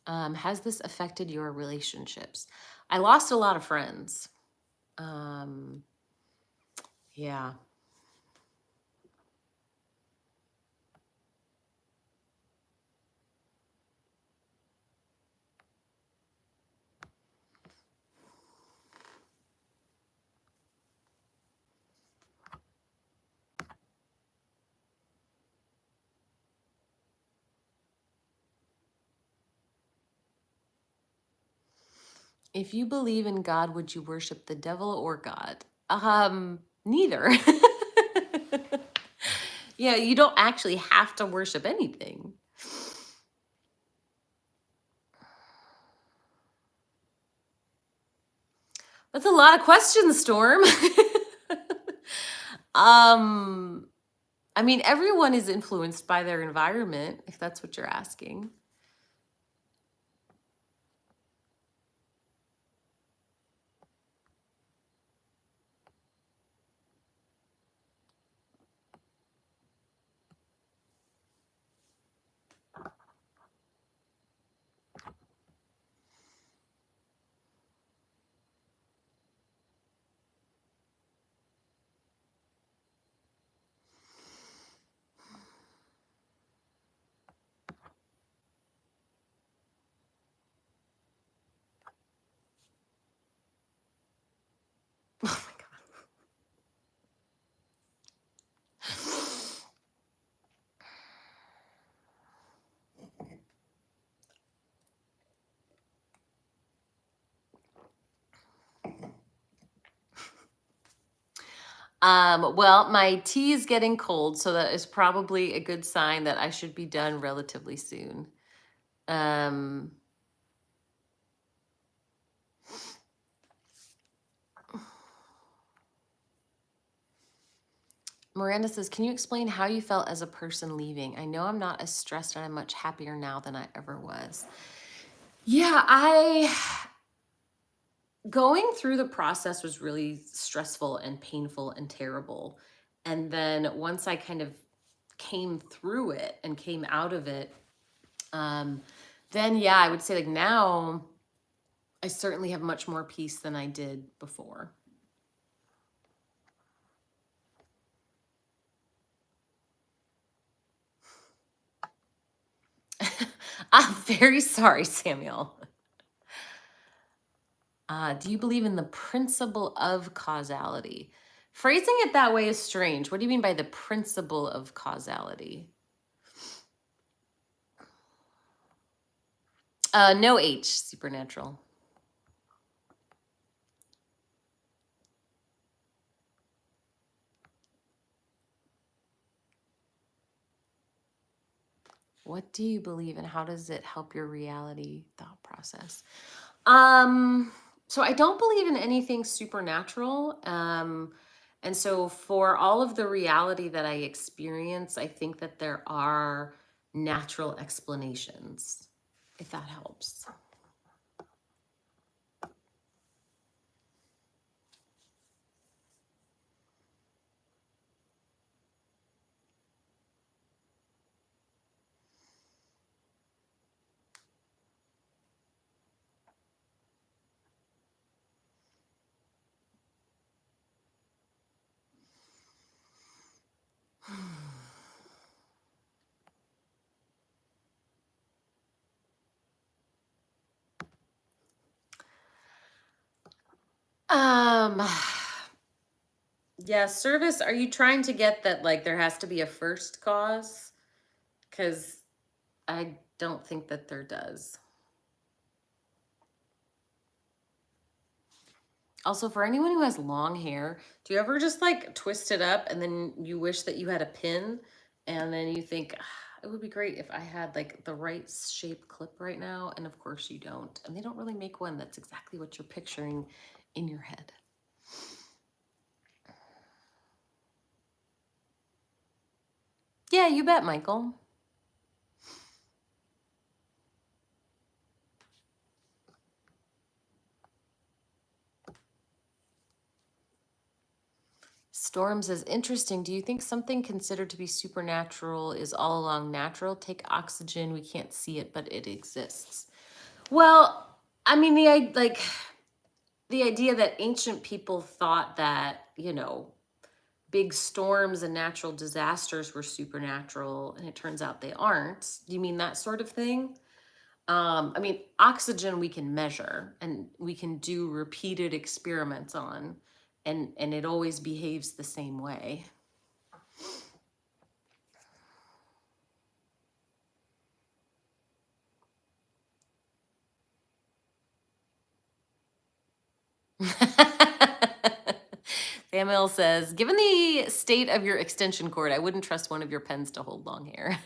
S1: Has this affected your relationships? I lost a lot of friends. Yeah. If you believe in God, would you worship the devil or God? Neither. Yeah, you don't actually have to worship anything. That's a lot of questions, Storm. Everyone is influenced by their environment, if that's what you're asking. Oh my God. Well, my tea is getting cold, so that is probably a good sign that I should be done relatively soon. Miranda says, can you explain how you felt as a person leaving? I know I'm not as stressed and I'm much happier now than I ever was. Yeah, going through the process was really stressful and painful and terrible. And then once I kind of came through it and came out of it, then yeah, I would say like now I certainly have much more peace than I did before. I'm very sorry, Samuel. Do you believe in the principle of causality? Phrasing it that way is strange. What do you mean by the principle of causality? No H, supernatural. What do you believe and how does it help your reality thought process? So I don't believe in anything supernatural. And so for all of the reality that I experience, I think that there are natural explanations, if that helps. Um, yeah, service, are you trying to get that like there has to be a first cause? Because I don't think that there does. Also, for anyone who has long hair, do you ever just like twist it up and then you wish that you had a pin and then you think, "Ah, it would be great if I had like the right shape clip right now." And of course you don't. And they don't really make one that's exactly what you're picturing in your head. Yeah, you bet, Michael. Storms is interesting. Do you think something considered to be supernatural is all along natural? Take oxygen, we can't see it, but it exists. Well, I mean, the idea that ancient people thought that, big storms and natural disasters were supernatural, and it turns out they aren't. Do you mean that sort of thing? I mean, oxygen we can measure and we can do repeated experiments on, and it always behaves the same way. Samuel says, given the state of your extension cord, I wouldn't trust one of your pens to hold long hair.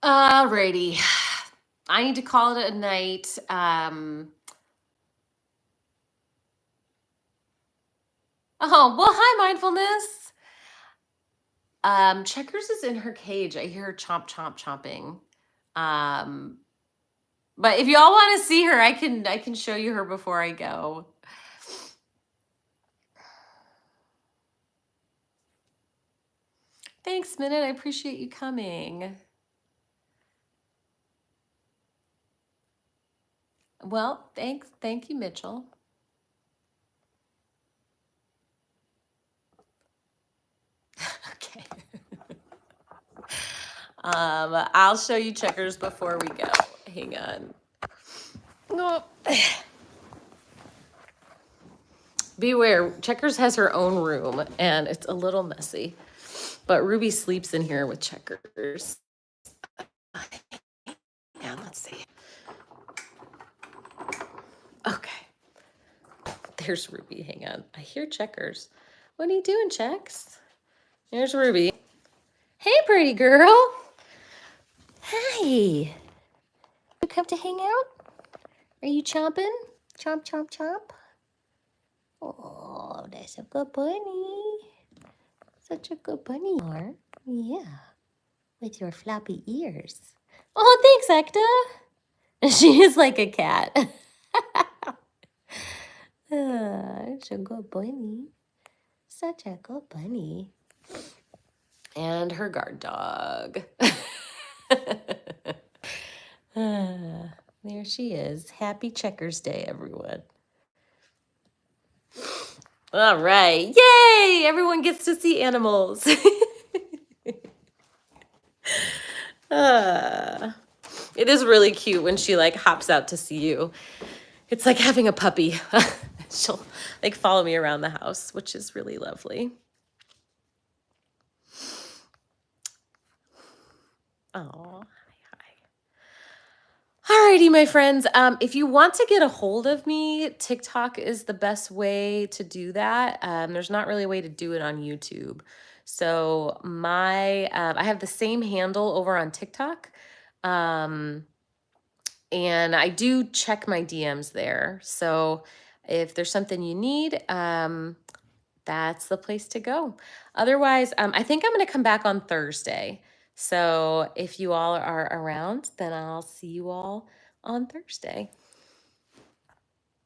S1: Alrighty. I need to call it a night. Oh, well, hi, mindfulness. Checkers is in her cage. I hear her chomp, chomp, chomping. But if y'all want to see her, I can show you her before I go. Thanks, Minute. I appreciate you coming. Well, thank you, Mitchell. Okay. I'll show you Checkers before we go. Hang on. No. Beware, Checkers has her own room and it's a little messy. But Ruby sleeps in here with Checkers. Yeah, let's see. Okay. There's Ruby. Hang on. I hear Checkers. What are you doing, Chex? There's Ruby. Hey, pretty girl. Hi. You come to hang out? Are you chomping? Chomp, chomp, chomp. Oh, that's a good bunny. Such a good bunny you are. Yeah. With your floppy ears. Oh, thanks, Ekta. She is like a cat. Such a good bunny. Such a good bunny. And her guard dog. There she is. Happy Checkers Day, everyone. All right. Yay! Everyone gets to see animals. It is really cute when she like hops out to see you. It's like having a puppy. She'll like follow me around the house, which is really lovely. Oh, hi. righty, my friends. If you want to get a hold of me, TikTok is the best way to do that. There's not really a way to do it on YouTube. So I have the same handle over on TikTok. Um, and I do check my DMs there. So if there's something you need, that's the place to go. Otherwise, I think I'm going to come back on Thursday. So if you all are around, then I'll see you all on Thursday.